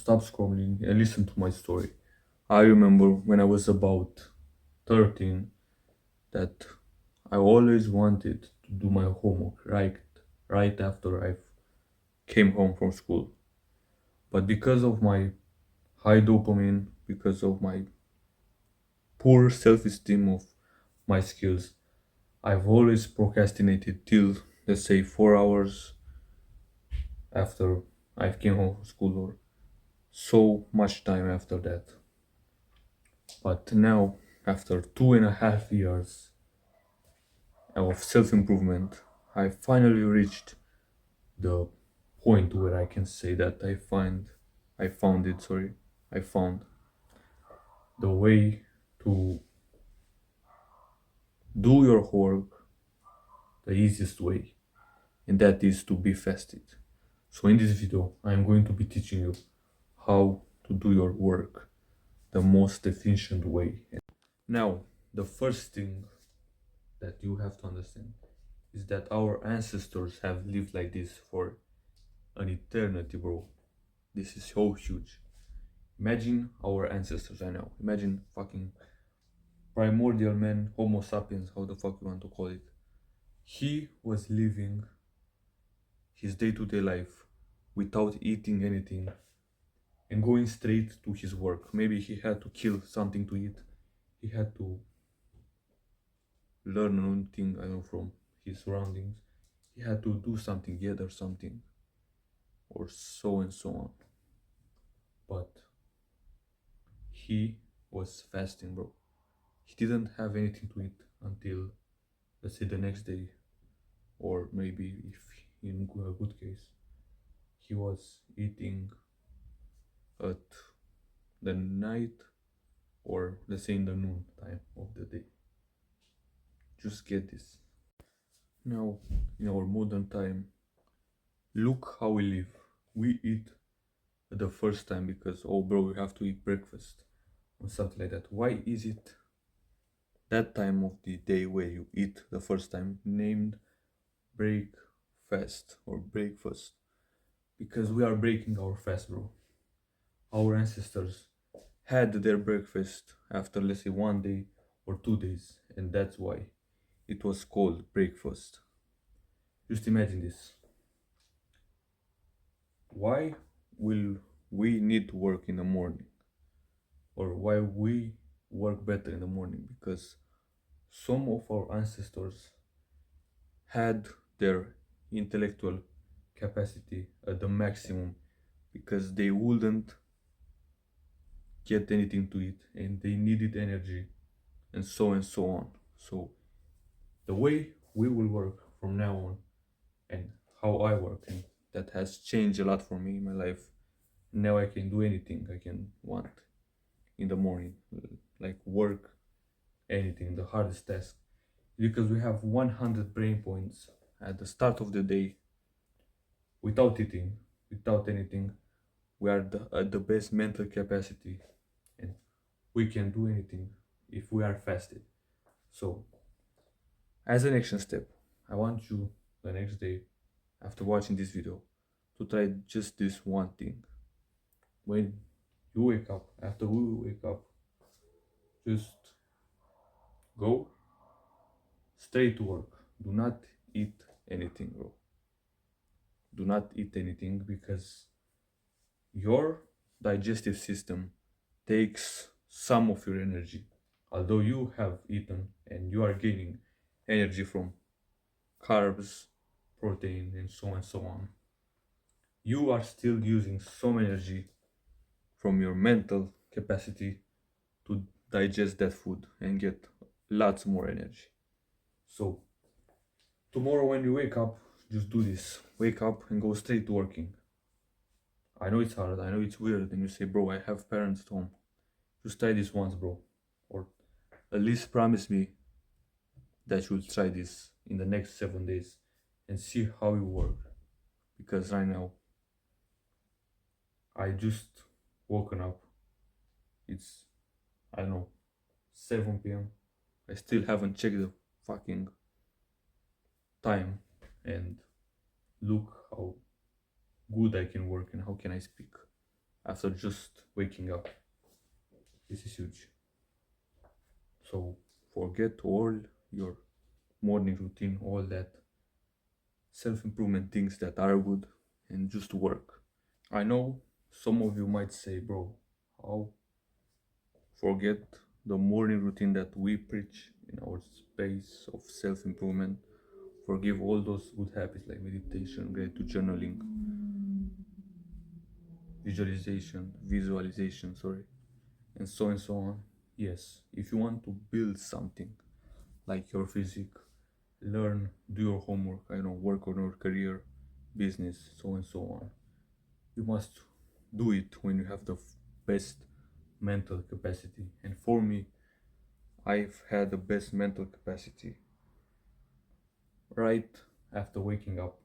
stop scrolling and listen to my story. I remember when I was about 13 that I always wanted to do my homework right after I came home from school. But because of my high dopamine, because of my poor self-esteem of my skills, I've always procrastinated till, let's say, 4 hours after I came home from school, or so much time after that. But now, after 2.5 years of self-improvement, I finally reached the point where I can say that I found the way to do your work the easiest way, and that is to be fasted. So in this video, I am going to be teaching you how to do your work the most efficient way. Now, the first thing that you have to understand is that our ancestors have lived like this for an eternity, bro. This is so huge. Imagine our ancestors, I know. Imagine fucking primordial man, Homo sapiens, how the fuck you want to call it. He was living his day-to-day life without eating anything and going straight to his work. Maybe he had to kill something to eat. He had to learn a new thing, I know, from his surroundings. He had to do something, gather something, or so and so on. But he was fasting, bro. He didn't have anything to eat until, let's say, the next day, or maybe if in a good case, he was eating at the night, or let's say in the noon time of the day. Just get this. Now, in our modern time, look how we live. We eat the first time because, oh, bro, we have to eat breakfast or something like that. Why is it that time of the day where you eat the first time named breakfast or breakfast? Because we are breaking our fast, bro. Our ancestors had their breakfast after, let's say, 1 day or 2 days, and that's why it was called breakfast. Just imagine this. Why will we need to work in the morning? Or why we work better in the morning? Because some of our ancestors had their intellectual capacity at the maximum because they wouldn't get anything to eat and they needed energy and so on. So the way we will work from now on and how I work, and that has changed a lot for me in my life. Now I can do anything I can want in the morning, like work, anything, the hardest task, because we have 100 brain points at the start of the day without eating, without anything. We are at the best mental capacity, and we can do anything if we are fasted. So, as an action step, I want you the next day after watching this video to try just this one thing. When you wake up, after we wake up, just go straight to work. Do not eat anything, bro. Do not eat anything because your digestive system takes some of your energy. Although you have eaten and you are gaining energy from carbs, protein, and so on, you are still using some energy from your mental capacity to digest that food and get lots more energy. So, tomorrow when you wake up, just do this. Wake up and go straight to working. I know it's hard, I know it's weird, and you say, bro, I have parents at home. Just try this once, bro. Or at least promise me that you'll try this in the next 7 days and see how it works. Because right now, I just woken up. It's, I don't know, 7 p.m. I still haven't checked the fucking time, and look how good I can work and how can I speak. after just waking up. This is huge. So forget all your morning routine, all that self improvement things that are good, and just work. I know some of you might say, bro, how forget the morning routine that we preach in our space of self improvement. Forgive all those good habits like meditation, gratitude journaling, visualization, sorry, and so on. Yes, if you want to build something like your physique, learn, do your homework, I know, work on your career, business, so and so on. You must do it when you have the best mental capacity. And for me, I've had the best mental capacity right after waking up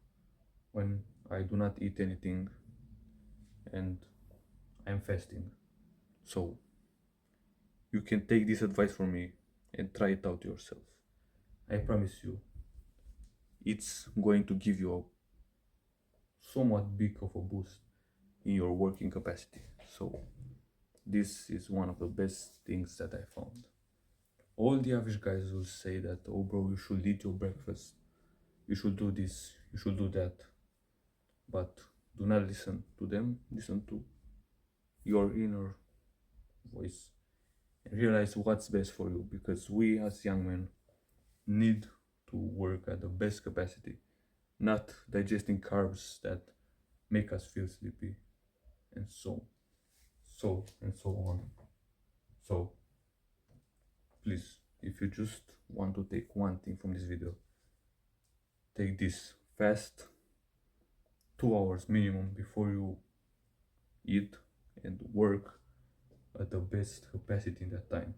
when I do not eat anything and I'm fasting. So you can take this advice from me and try it out yourself. I promise you, it's going to give you a somewhat big of a boost in your working capacity. So this is one of the best things that I found. All the average guys will say that, oh bro, you should eat your breakfast, you should do this, you should do that. But do not listen to them, listen to your inner voice and realize what's best for you, because we as young men need to work at the best capacity, not digesting carbs that make us feel sleepy and so on. So please, if you just want to take one thing from this video, take this: fast 2 hours minimum before you eat and work at the best capacity in that time.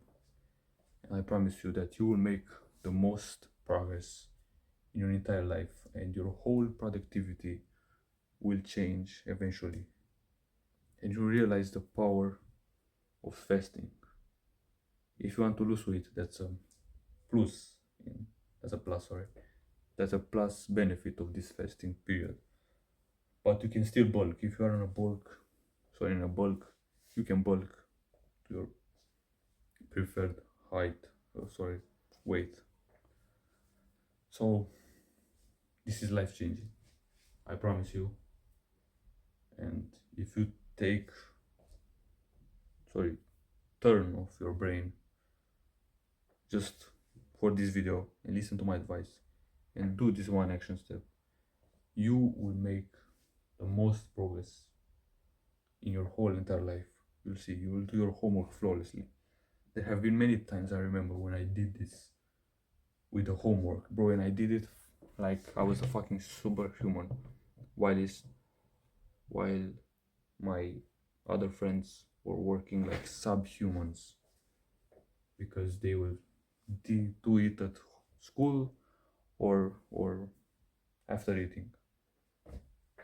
And I promise you that you will make the most progress in your entire life, and your whole productivity will change eventually. And you realize the power of fasting. If you want to lose weight, that's a plus. That's a plus, sorry. That's a plus benefit of this fasting period. But you can still bulk. If you are in a bulk, you can bulk to your preferred height, weight. So this is life changing, I promise you. And if you take, turn off your brain just for this video and listen to my advice and do this one action step, you will make the most progress in your whole entire life. You'll see, you will do your homework flawlessly. There have been many times I remember when I did this with the homework, bro, and I did it like I was a fucking superhuman, while my other friends were working like subhumans because they will do it at school or after eating.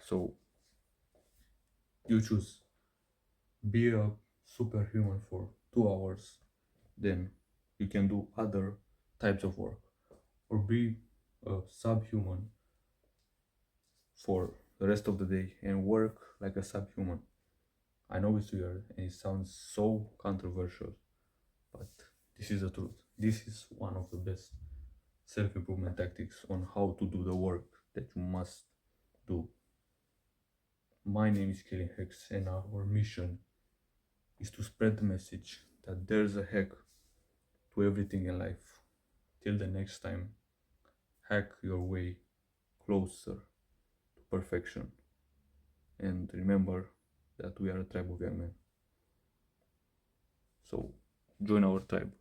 So you choose: be a superhuman for 2 hours, then you can do other types of work, or be a subhuman for the rest of the day and work like a subhuman. I know it's weird and it sounds so controversial, but this is the truth. This is one of the best self-improvement tactics on how to do the work that you must do. My name is Kalin and our mission is to spread the message that there's a hack to everything in life. Till the next time, hack your way closer to perfection. And remember that we are a tribe of young men. So join our tribe.